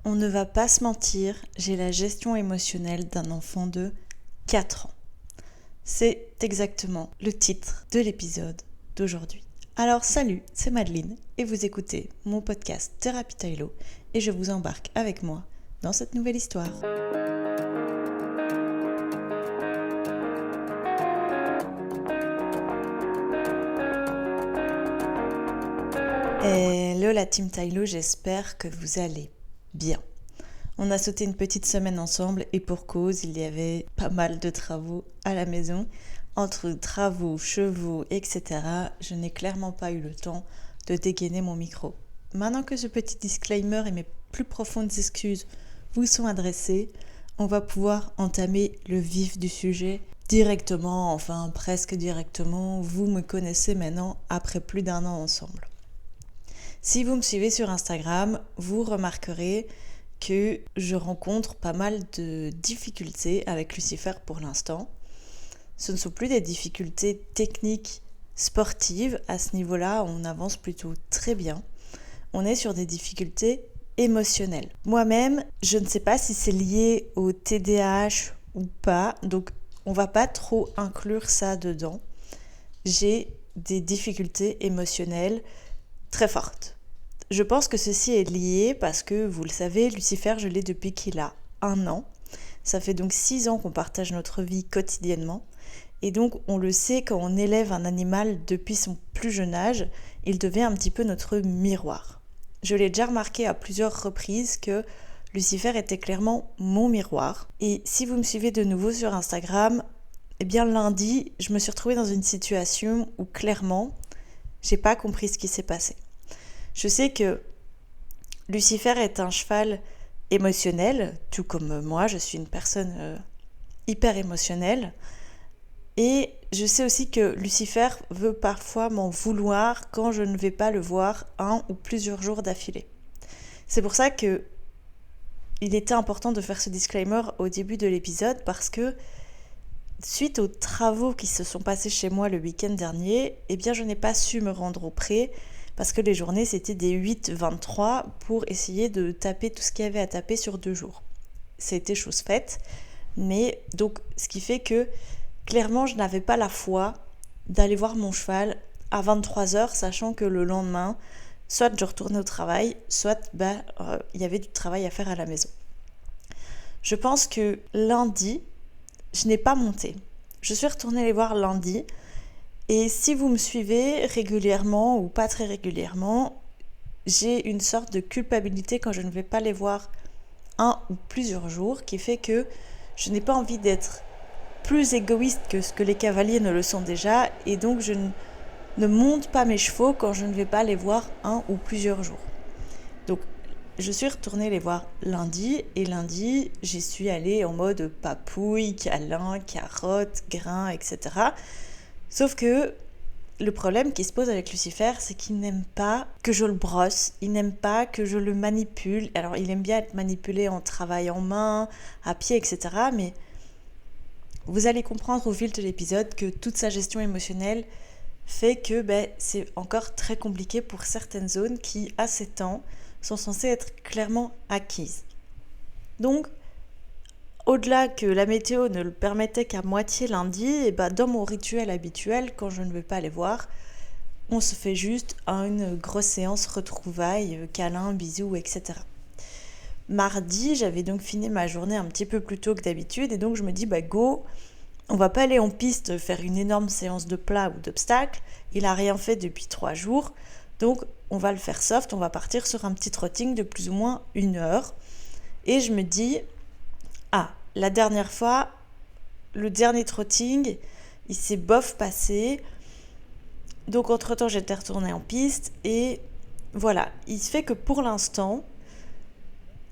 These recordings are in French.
On ne va pas se mentir, j'ai la gestion émotionnelle d'un enfant de 4 ans. C'est exactement le titre de l'épisode d'aujourd'hui. Alors salut, c'est Madeleine et vous écoutez mon podcast Thérapie Tylo et je vous embarque avec moi dans cette nouvelle histoire. Hello la team Tylo, j'espère que vous allez bien. On a sauté une petite semaine ensemble et pour cause, il y avait pas mal de travaux à la maison. Entre travaux, chevaux, etc., je n'ai clairement pas eu le temps de dégainer mon micro. Maintenant que ce petit disclaimer et mes plus profondes excuses vous sont adressées, on va pouvoir entamer le vif du sujet directement, enfin presque directement. Vous me connaissez maintenant après plus d'1 an ensemble. Si vous me suivez sur Instagram, vous remarquerez que je rencontre pas mal de difficultés avec Lucifer pour l'instant. Ce ne sont plus des difficultés techniques sportives. À ce niveau-là, on avance plutôt très bien. On est sur des difficultés émotionnelles. Moi-même, je ne sais pas si c'est lié au TDAH ou pas, donc on va pas trop inclure ça dedans. J'ai des difficultés émotionnelles très fortes. Je pense que ceci est lié parce que, vous le savez, Lucifer, je l'ai depuis qu'il a 1 an. Ça fait donc 6 ans qu'on partage notre vie quotidiennement. Et donc, on le sait, quand on élève un animal depuis son plus jeune âge, il devient un petit peu notre miroir. Je l'ai déjà remarqué à plusieurs reprises que Lucifer était clairement mon miroir. Et si vous me suivez de nouveau sur Instagram, eh bien lundi, je me suis retrouvée dans une situation où clairement, j'ai pas compris ce qui s'est passé. Je sais que Lucifer est un cheval émotionnel, tout comme moi, je suis une personne hyper émotionnelle. Et je sais aussi que Lucifer veut parfois m'en vouloir quand je ne vais pas le voir 1 ou plusieurs jours d'affilée. C'est pour ça que il était important de faire ce disclaimer au début de l'épisode parce que suite aux travaux qui se sont passés chez moi le week-end dernier, eh bien je n'ai pas su me rendre au pré parce que les journées c'était des 8-23 pour essayer de taper tout ce qu'il y avait à taper sur 2 jours. C'était chose faite, mais donc ce qui fait que clairement je n'avais pas la foi d'aller voir mon cheval à 23h, sachant que le lendemain, soit je retournais au travail, soit y avait du travail à faire à la maison. Je pense que lundi, je n'ai pas monté. Je suis retournée les voir lundi. Et si vous me suivez régulièrement ou pas très régulièrement, j'ai une sorte de culpabilité quand je ne vais pas les voir 1 ou plusieurs jours qui fait que je n'ai pas envie d'être plus égoïste que ce que les cavaliers ne le sont déjà et donc je ne monte pas mes chevaux quand je ne vais pas les voir 1 ou plusieurs jours. Donc je suis retournée les voir lundi et lundi j'y suis allée en mode papouille, câlin, carotte, grain, etc. Sauf que le problème qui se pose avec Lucifer, c'est qu'il n'aime pas que je le brosse, il n'aime pas que je le manipule. Alors il aime bien être manipulé en travail en main, à pied, etc. Mais vous allez comprendre au fil de l'épisode que toute sa gestion émotionnelle fait que c'est encore très compliqué pour certaines zones qui, à 7 ans, sont censées être clairement acquises. Donc, au-delà que la météo ne le permettait qu'à moitié lundi, et dans mon rituel habituel, quand je ne vais pas les voir, on se fait juste une grosse séance retrouvailles, câlins, bisous, etc. Mardi, j'avais donc fini ma journée un petit peu plus tôt que d'habitude et donc je me dis go, on va pas aller en piste faire une énorme séance de plats ou d'obstacles, il a rien fait depuis 3 jours, donc on va le faire soft, on va partir sur un petit trotting de plus ou moins 1 heure et je me dis la dernière fois, le dernier trotting, il s'est bof passé. Donc entre-temps, j'étais retournée en piste. Et voilà, il se fait que pour l'instant,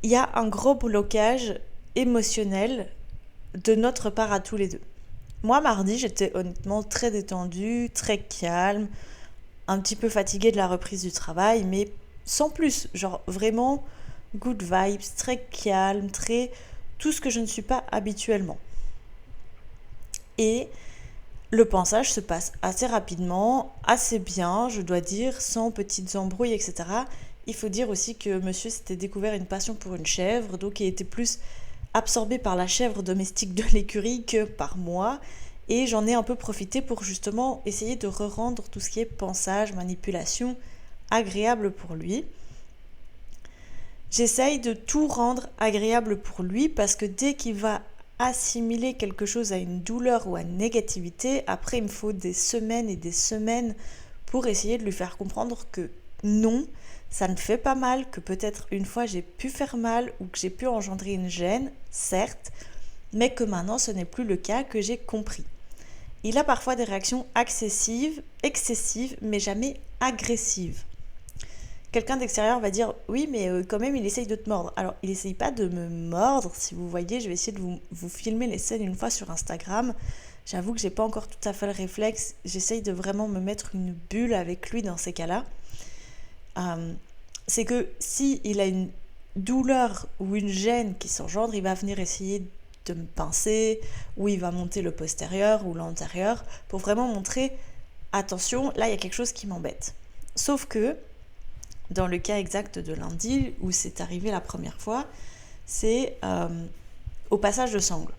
il y a un gros blocage émotionnel de notre part à tous les deux. Moi, mardi, j'étais honnêtement très détendue, très calme, un petit peu fatiguée de la reprise du travail, mais sans plus. Genre vraiment good vibes, très calme, très... tout ce que je ne suis pas habituellement. Et le pansage se passe assez rapidement, assez bien, je dois dire, sans petites embrouilles, etc. il faut dire aussi que monsieur s'était découvert une passion pour une chèvre, donc il était plus absorbé par la chèvre domestique de l'écurie que par moi. Et j'en ai un peu profité pour justement essayer de rendre tout ce qui est pensage, manipulation, agréable pour lui. J'essaye de tout rendre agréable pour lui parce que dès qu'il va assimiler quelque chose à une douleur ou à une négativité, après il me faut des semaines et des semaines pour essayer de lui faire comprendre que non, ça ne fait pas mal, que peut-être une fois j'ai pu faire mal ou que j'ai pu engendrer une gêne, certes, mais que maintenant ce n'est plus le cas, que j'ai compris. Il a parfois des réactions excessives, mais jamais agressives. Quelqu'un d'extérieur va dire oui, mais quand même il essaye de te mordre. Alors il essaye pas de me mordre, si vous voyez, je vais essayer de vous filmer les scènes une fois sur Instagram. J'avoue que j'ai pas encore tout à fait le réflexe, j'essaye de vraiment me mettre une bulle avec lui dans ces cas-là. C'est que si il a une douleur ou une gêne qui s'engendre, il va venir essayer de me pincer, ou il va monter le postérieur ou l'antérieur pour vraiment montrer attention, là il y a quelque chose qui m'embête. Sauf que dans le cas exact de lundi, où c'est arrivé la première fois, c'est au passage de sangle.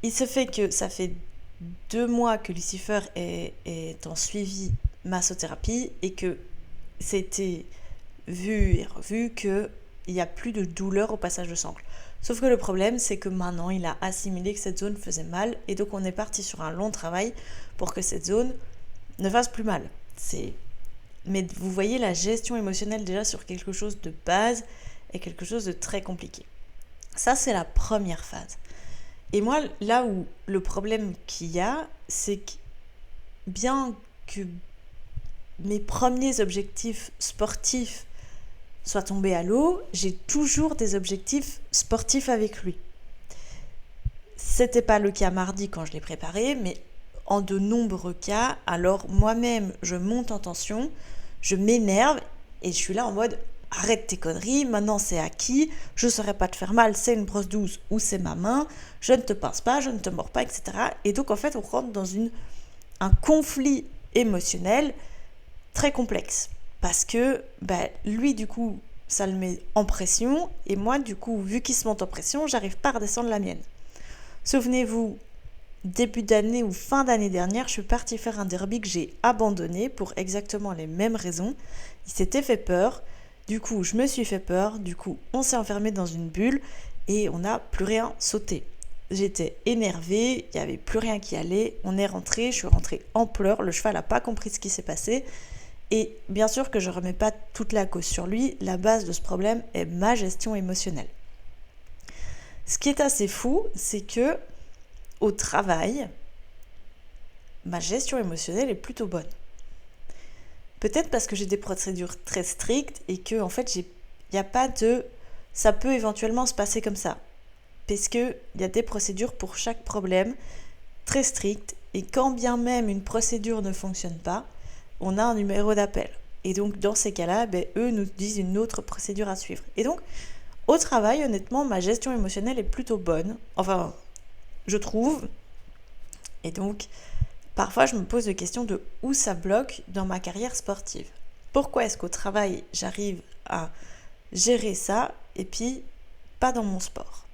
Il se fait que ça fait 2 mois que Lucifer est en suivi massothérapie et que c'était vu et revu qu'il n'y a plus de douleur au passage de sangle. Sauf que le problème, c'est que maintenant, il a assimilé que cette zone faisait mal et donc on est parti sur un long travail pour que cette zone ne fasse plus mal. Mais vous voyez, la gestion émotionnelle déjà sur quelque chose de base est quelque chose de très compliqué. Ça, c'est la première phase. Et moi, là où le problème qu'il y a, c'est que bien que mes premiers objectifs sportifs soient tombés à l'eau, j'ai toujours des objectifs sportifs avec lui. C'était pas le cas mardi quand je l'ai préparé, mais en de nombreux cas, alors moi-même, je monte en tension, je m'énerve et je suis là en mode arrête tes conneries, maintenant c'est acquis, je ne saurais pas te faire mal, c'est une brosse douce ou c'est ma main, je ne te pince pas, je ne te mords pas, etc. Et donc en fait, on rentre dans un conflit émotionnel très complexe parce que lui, du coup, ça le met en pression et moi, du coup, vu qu'il se monte en pression, j'arrive pas à redescendre la mienne. Souvenez-vous, début d'année ou fin d'année dernière, je suis partie faire un derby que j'ai abandonné pour exactement les mêmes raisons. Il s'était fait peur, du coup je me suis fait peur, du coup on s'est enfermé dans une bulle et on n'a plus rien sauté. J'étais énervée, il n'y avait plus rien qui allait, on est rentré, je suis rentrée en pleurs, le cheval n'a pas compris ce qui s'est passé. Et bien sûr que je ne remets pas toute la cause sur lui, la base de ce problème est ma gestion émotionnelle. Ce qui est assez fou, c'est que au travail, ma gestion émotionnelle est plutôt bonne. Peut-être parce que j'ai des procédures très strictes et que en fait, il n'y a pas de ça peut éventuellement se passer comme ça. Parce qu'il y a des procédures pour chaque problème très strictes et quand bien même une procédure ne fonctionne pas, on a un numéro d'appel. Et donc dans ces cas-là, eux nous disent une autre procédure à suivre. Et donc au travail, honnêtement, ma gestion émotionnelle est plutôt bonne. Enfin, je trouve. Et donc, parfois, je me pose la question de où ça bloque dans ma carrière sportive. Pourquoi est-ce qu'au travail, j'arrive à gérer ça et puis pas dans mon sport ?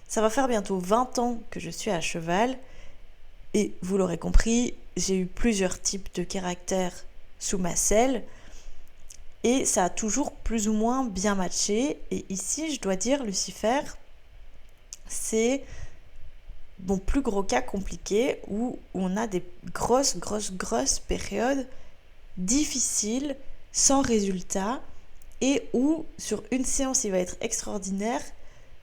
Ça va faire bientôt 20 ans que je suis à cheval et vous l'aurez compris, j'ai eu plusieurs types de caractères sous ma selle et ça a toujours plus ou moins bien matché. Et ici, je dois dire, Lucifer, c'est mon plus gros cas compliqué où on a des grosses périodes difficiles, sans résultat, et où sur une séance il va être extraordinaire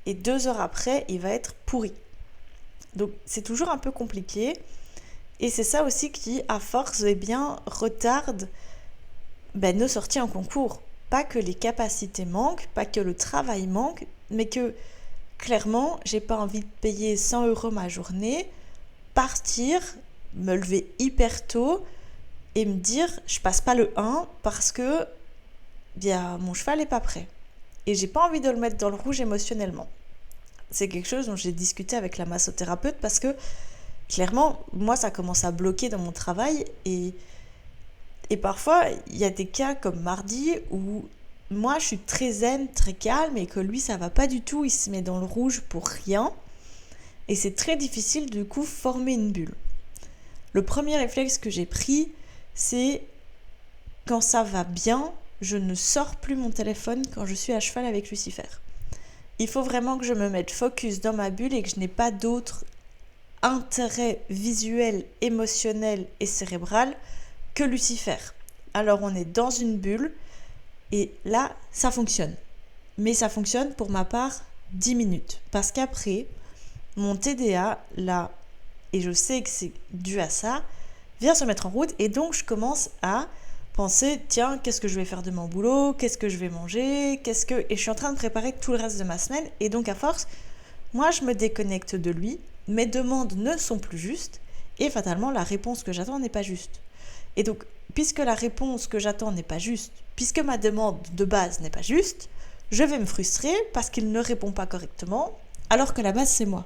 et 2 heures après il va être pourri. Donc c'est toujours un peu compliqué et c'est ça aussi qui à force retarde nos sorties en concours. Pas que les capacités manquent, pas que le travail manque, mais que clairement, j'ai pas envie de payer 100 € ma journée, partir, me lever hyper tôt et me dire je passe pas le 1 parce que mon cheval est pas prêt. Et j'ai pas envie de le mettre dans le rouge émotionnellement. C'est quelque chose dont j'ai discuté avec la massothérapeute parce que clairement, moi ça commence à bloquer dans mon travail et Et parfois, il y a des cas comme mardi où moi, je suis très zen, très calme, et que lui, ça va pas du tout, il se met dans le rouge pour rien. Et c'est très difficile, du coup, former une bulle. Le premier réflexe que j'ai pris, c'est quand ça va bien, je ne sors plus mon téléphone quand je suis à cheval avec Lucifer. Il faut vraiment que je me mette focus dans ma bulle et que je n'ai pas d'autres intérêt visuel, émotionnel et cérébral que Lucifer. Alors on est dans une bulle et là, ça fonctionne. Mais ça fonctionne pour ma part 10 minutes. Parce qu'après, mon TDA, là, et je sais que c'est dû à ça, vient se mettre en route et donc je commence à penser, tiens, qu'est-ce que je vais faire de mon boulot, qu'est-ce que je vais manger, et je suis en train de préparer tout le reste de ma semaine et donc à force, moi je me déconnecte de lui, mes demandes ne sont plus justes et fatalement la réponse que j'attends n'est pas juste. Et donc, puisque la réponse que j'attends n'est pas juste, puisque ma demande de base n'est pas juste, je vais me frustrer parce qu'il ne répond pas correctement, alors que la base c'est moi.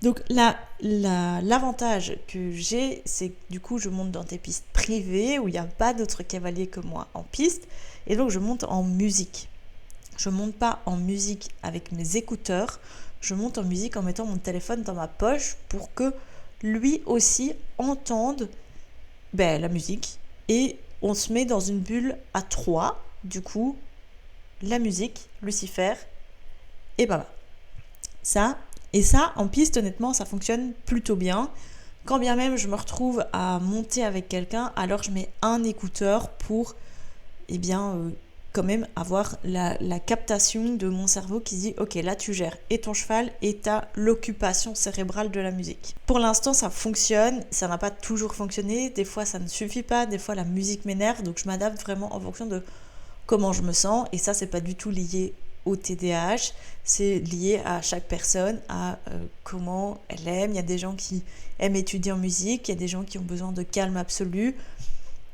Donc l'avantage que j'ai, c'est que du coup je monte dans des pistes privées où il n'y a pas d'autres cavaliers que moi en piste, et donc je monte en musique. Je monte pas en musique avec mes écouteurs, je monte en musique en mettant mon téléphone dans ma poche pour que lui aussi entende la musique, et on se met dans une bulle à 3, du coup la musique, Lucifer et Baba. Et ça, en piste, honnêtement, ça fonctionne plutôt bien. Quand bien même je me retrouve à monter avec quelqu'un, alors je mets un écouteur pour, quand même avoir la captation de mon cerveau qui dit « Ok, là tu gères et ton cheval et t'as l'occupation cérébrale de la musique ». Pour l'instant, ça fonctionne. Ça n'a pas toujours fonctionné. Des fois, ça ne suffit pas. Des fois, la musique m'énerve. Donc, je m'adapte vraiment en fonction de comment je me sens. Et ça, c'est pas du tout lié au TDAH, c'est lié à chaque personne, à comment elle aime. Il y a des gens qui aiment étudier en musique, il y a des gens qui ont besoin de calme absolu.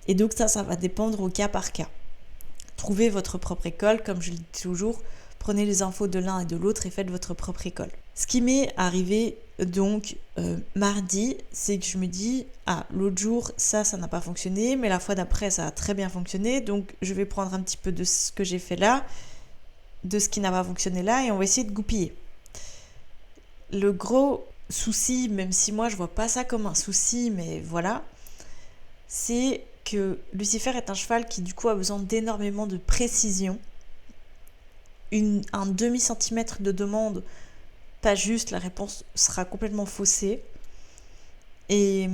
Et donc ça va dépendre au cas par cas. Trouvez votre propre école, comme je le dis toujours, prenez les infos de l'un et de l'autre et faites votre propre école. Ce qui m'est arrivé donc mardi, c'est que je me dis, l'autre jour, ça n'a pas fonctionné, mais la fois d'après, ça a très bien fonctionné, donc je vais prendre un petit peu de ce que j'ai fait là, de ce qui n'a pas fonctionné là, et on va essayer de goupiller. Le gros souci, même si moi je vois pas ça comme un souci, mais voilà, c'est que Lucifer est un cheval qui du coup a besoin d'énormément de précision. Un demi-centimètre de demande, pas juste, la réponse sera complètement faussée. Et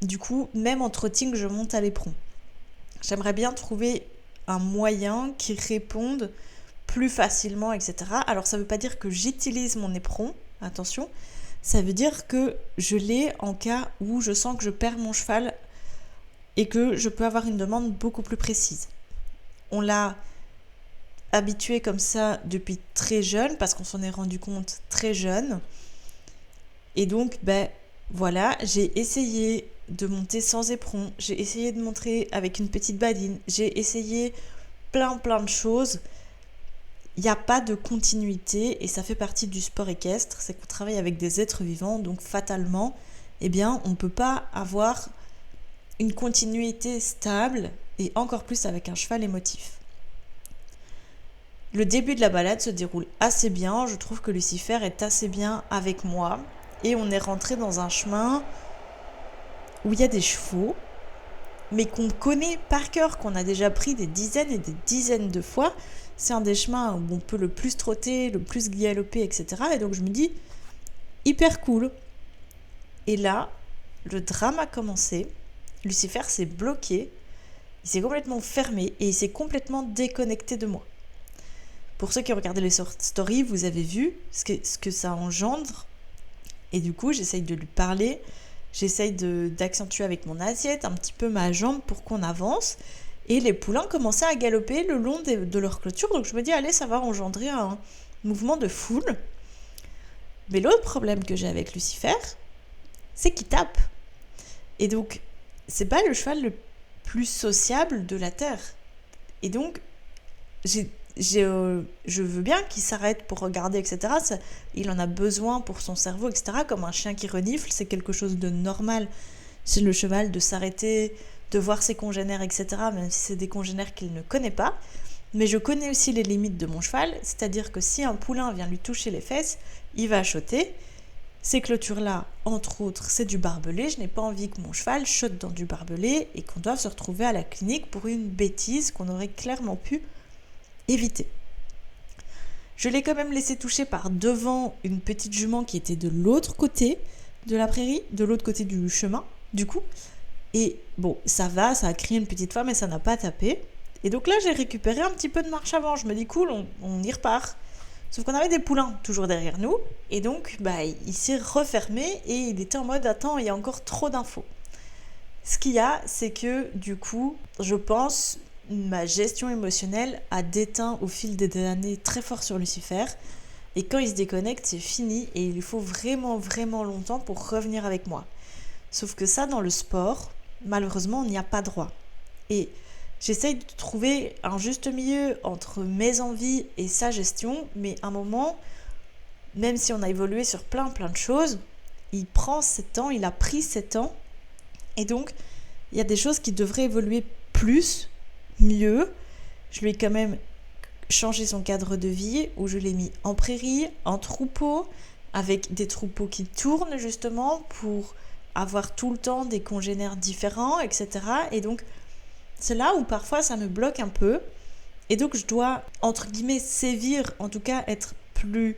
du coup, même en trotting, je monte à l'éperon. J'aimerais bien trouver un moyen qui réponde plus facilement, etc. Alors ça veut pas dire que j'utilise mon éperon, attention, ça veut dire que je l'ai en cas où je sens que je perds mon cheval et que je peux avoir une demande beaucoup plus précise. On l'a habitué comme ça depuis très jeune, parce qu'on s'en est rendu compte très jeune. Et donc, voilà, j'ai essayé de monter sans éperon, j'ai essayé de monter avec une petite badine, j'ai essayé plein de choses. Il n'y a pas de continuité, et ça fait partie du sport équestre, c'est qu'on travaille avec des êtres vivants, donc fatalement, on ne peut pas avoir une continuité stable, et encore plus avec un cheval émotif. Le début de la balade se déroule assez bien, je trouve que Lucifer est assez bien avec moi, et on est rentré dans un chemin où il y a des chevaux, mais qu'on connaît par cœur, qu'on a déjà pris des dizaines et des dizaines de fois. C'est un des chemins où on peut le plus trotter, le plus galoper, etc. Et donc je me dis, hyper cool. Et là, le drame a commencé. Lucifer s'est bloqué, il s'est complètement fermé et il s'est complètement déconnecté de moi. Pour ceux qui ont regardé les stories, vous avez vu ce que ça engendre. Et du coup, j'essaye de lui parler, j'essaye d'accentuer avec mon assiette un petit peu ma jambe pour qu'on avance. Et les poulains commençaient à galoper le long de leur clôture. Donc je me dis, allez, ça va engendrer un mouvement de foule. Mais l'autre problème que j'ai avec Lucifer, c'est qu'il tape. Et donc, c'est pas le cheval le plus sociable de la Terre. Et donc, je veux bien qu'il s'arrête pour regarder, etc. Il en a besoin pour son cerveau, etc. Comme un chien qui renifle, c'est quelque chose de normal chez le cheval de s'arrêter de voir ses congénères, etc., même si c'est des congénères qu'il ne connaît pas. Mais je connais aussi les limites de mon cheval, c'est-à-dire que si un poulain vient lui toucher les fesses, il va choter. Ces clôtures-là, entre autres, c'est du barbelé. Je n'ai pas envie que mon cheval chote dans du barbelé et qu'on doive se retrouver à la clinique pour une bêtise qu'on aurait clairement pu éviter. Je l'ai quand même laissé toucher par devant une petite jument qui était de l'autre côté de la prairie, de l'autre côté du chemin, du coup. Et bon, ça a crié une petite fois, mais ça n'a pas tapé. Et donc là, j'ai récupéré un petit peu de marche avant. Je me dis, cool, on y repart. Sauf qu'on avait des poulains toujours derrière nous. Et donc, il s'est refermé et il était en mode, attends, il y a encore trop d'infos. Ce qu'il y a, c'est que du coup, je pense, ma gestion émotionnelle a déteint au fil des années très fort sur Lucifer. Et quand il se déconnecte, c'est fini. Et il lui faut vraiment, vraiment longtemps pour revenir avec moi. Sauf que ça, dans le sport, malheureusement, on n'y a pas droit. Et j'essaye de trouver un juste milieu entre mes envies et sa gestion, mais à un moment, même si on a évolué sur plein de choses, il a pris 7 ans, et donc il y a des choses qui devraient évoluer plus, mieux. Je lui ai quand même changé son cadre de vie, où je l'ai mis en prairie, en troupeau, avec des troupeaux qui tournent justement pour avoir tout le temps des congénères différents, etc. Et donc, c'est là où parfois ça me bloque un peu. Et donc, je dois, entre guillemets, sévir, en tout cas être plus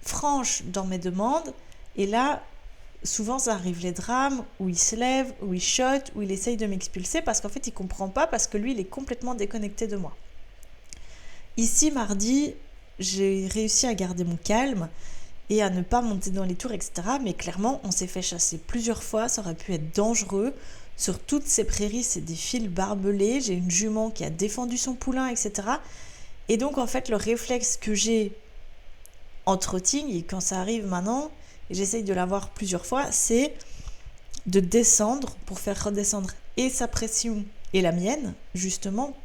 franche dans mes demandes. Et là, souvent, ça arrive les drames où il se lève, où il chote, où il essaye de m'expulser parce qu'en fait, il comprend pas parce que lui, il est complètement déconnecté de moi. Ici, mardi, j'ai réussi à garder mon calme et à ne pas monter dans les tours, etc. Mais clairement, on s'est fait chasser plusieurs fois, ça aurait pu être dangereux. Sur toutes ces prairies, c'est des fils barbelés. J'ai une jument qui a défendu son poulain, etc. Et donc, en fait, le réflexe que j'ai en trotting, et quand ça arrive maintenant, et j'essaye de l'avoir plusieurs fois, c'est de descendre pour faire redescendre et sa pression et la mienne, justement,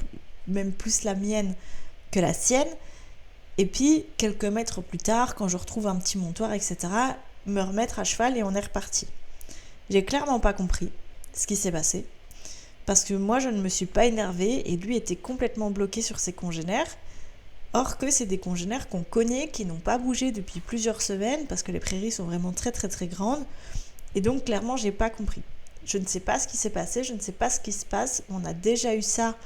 même plus la mienne que la sienne. Et puis, quelques mètres plus tard, quand je retrouve un petit montoir, etc., me remettre à cheval et on est reparti. J'ai clairement pas compris ce qui s'est passé, parce que moi, je ne me suis pas énervée et lui était complètement bloqué sur ses congénères. Or que c'est des congénères qu'on connaît, qui n'ont pas bougé depuis plusieurs semaines, parce que les prairies sont vraiment très très très grandes. Et donc, clairement, j'ai pas compris. Je ne sais pas ce qui s'est passé, je ne sais pas ce qui se passe. On a déjà eu ça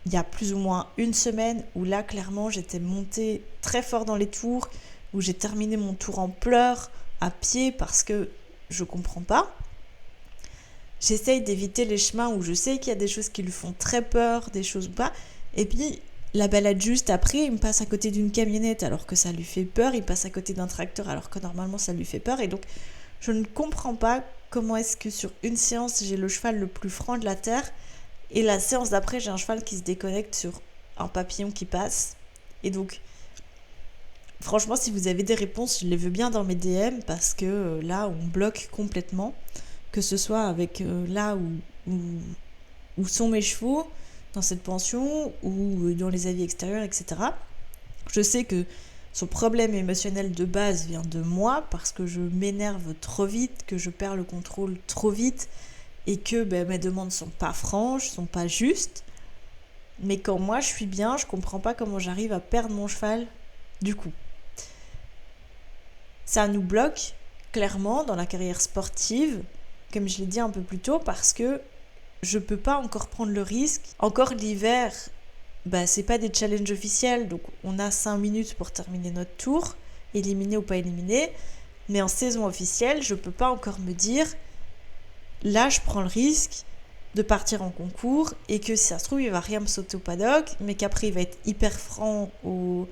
il y a plus ou moins une semaine où là, clairement, j'étais montée très fort dans les tours, où j'ai terminé mon tour en pleurs, à pied, parce que je comprends pas. J'essaye d'éviter les chemins où je sais qu'il y a des choses qui lui font très peur, des choses ou pas. Et puis, la balade juste après, il me passe à côté d'une camionnette alors que ça lui fait peur. Il passe à côté d'un tracteur alors que normalement ça lui fait peur. Et donc, je ne comprends pas comment est-ce que sur une séance, j'ai le cheval le plus franc de la terre. Et la séance d'après, j'ai un cheval qui se déconnecte sur un papillon qui passe. Et donc, franchement, si vous avez des réponses, je les veux bien dans mes DM parce que là, on bloque complètement. Que ce soit avec là où sont mes chevaux, dans cette pension, ou dans les avis extérieurs, etc. Je sais que son problème émotionnel de base vient de moi parce que je m'énerve trop vite, que je perds le contrôle trop vite, et que mes demandes sont pas franches, sont pas justes. Mais quand moi je suis bien, je comprends pas comment j'arrive à perdre mon cheval du coup. Ça nous bloque clairement dans la carrière sportive, comme je l'ai dit un peu plus tôt, parce que je peux pas encore prendre le risque. Encore l'hiver, c'est pas des challenges officiels, donc on a 5 minutes pour terminer notre tour, éliminé ou pas éliminé. Mais en saison officielle, je peux pas encore me dire là, je prends le risque de partir en concours et que si ça se trouve, il va rien me sauter au paddock, mais qu'après, il va être hyper franc au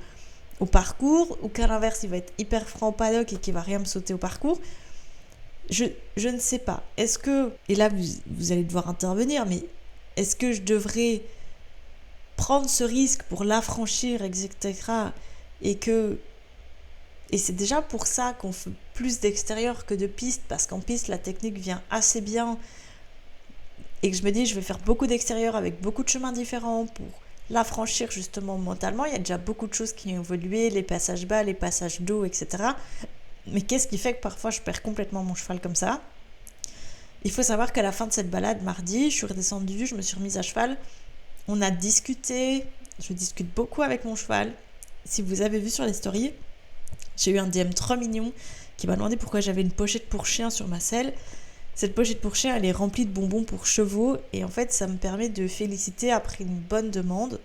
parcours, ou qu'à l'inverse, il va être hyper franc au paddock et qu'il va rien me sauter au parcours. Je ne sais pas. Est-ce que, et là, vous allez devoir intervenir, mais est-ce que je devrais prendre ce risque pour l'affranchir, etc. Et c'est déjà pour ça qu'on fait plus d'extérieur que de piste, parce qu'en piste, la technique vient assez bien. Et que je me dis, je vais faire beaucoup d'extérieur avec beaucoup de chemins différents pour l'affranchir justement mentalement. Il y a déjà beaucoup de choses qui ont évolué, les passages bas, les passages d'eau, etc. Mais qu'est-ce qui fait que parfois je perds complètement mon cheval comme ça ? Il faut savoir qu'à la fin de cette balade, mardi, je suis redescendue, je me suis remise à cheval. On a discuté, je discute beaucoup avec mon cheval. Si vous avez vu sur les stories, j'ai eu un DM trop mignon qui m'a demandé pourquoi j'avais une pochette pour chien sur ma selle. Cette pochette pour chien, elle est remplie de bonbons pour chevaux et en fait, ça me permet de féliciter après une bonne demande.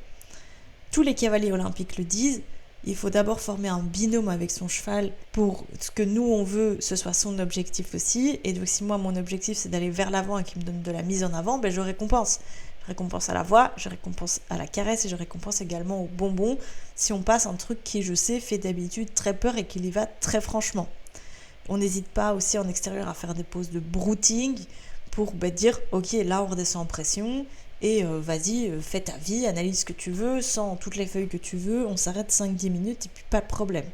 Tous les cavaliers olympiques le disent, il faut d'abord former un binôme avec son cheval pour ce que nous on veut, ce soit son objectif aussi. Et donc si moi mon objectif c'est d'aller vers l'avant et qu'il me donne de la mise en avant, je récompense. Je récompense à la voix, je récompense à la caresse et je récompense également aux bonbons si on passe un truc qui je sais fait d'habitude très peur et qu'il y va très franchement. On n'hésite pas aussi en extérieur à faire des pauses de brouting pour dire ok là on redescend en pression. Et vas-y, fais ta vie, analyse ce que tu veux, sens toutes les feuilles que tu veux, on s'arrête 5-10 minutes et puis pas de problème.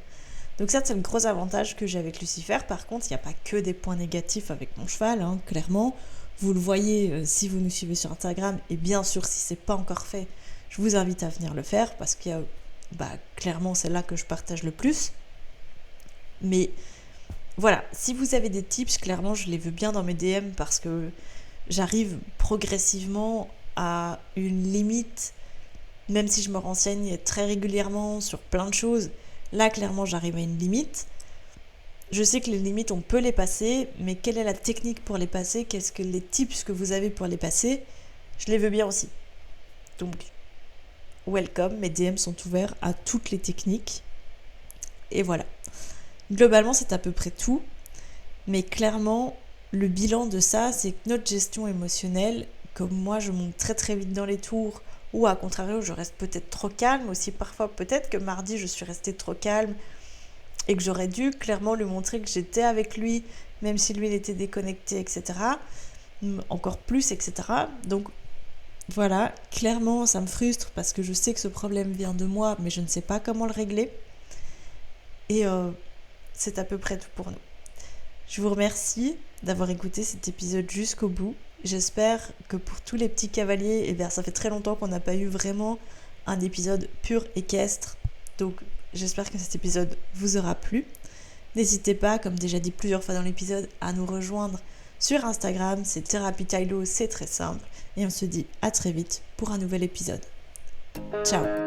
Donc ça, c'est le gros avantage que j'ai avec Lucifer. Par contre, il n'y a pas que des points négatifs avec mon cheval, clairement. Vous le voyez si vous nous suivez sur Instagram, et bien sûr, si ce n'est pas encore fait, je vous invite à venir le faire parce qu'il y a, clairement, c'est là que je partage le plus. Mais voilà, si vous avez des tips, clairement, je les veux bien dans mes DM parce que j'arrive progressivement à une limite, même si je me renseigne très régulièrement sur plein de choses. Là, clairement, j'arrive à une limite. Je sais que les limites, on peut les passer, mais quelle est la technique pour les passer ? Qu'est-ce que les tips que vous avez pour les passer ? Je les veux bien aussi. Donc, welcome, mes DM sont ouverts à toutes les techniques. Et voilà. Globalement, c'est à peu près tout. Mais clairement, le bilan de ça, c'est que notre gestion émotionnelle, comme moi je monte très très vite dans les tours, ou à contrario je reste peut-être trop calme, aussi parfois peut-être que mardi je suis restée trop calme et que j'aurais dû clairement lui montrer que j'étais avec lui, même si lui il était déconnecté, etc. Encore plus, etc. Donc voilà, clairement ça me frustre parce que je sais que ce problème vient de moi, mais je ne sais pas comment le régler. Et c'est à peu près tout pour nous. Je vous remercie d'avoir écouté cet épisode jusqu'au bout. J'espère que pour tous les petits cavaliers, ça fait très longtemps qu'on n'a pas eu vraiment un épisode pur équestre. Donc j'espère que cet épisode vous aura plu. N'hésitez pas, comme déjà dit plusieurs fois dans l'épisode, à nous rejoindre sur Instagram. C'est Thérapie Tylo, c'est très simple. Et on se dit à très vite pour un nouvel épisode. Ciao!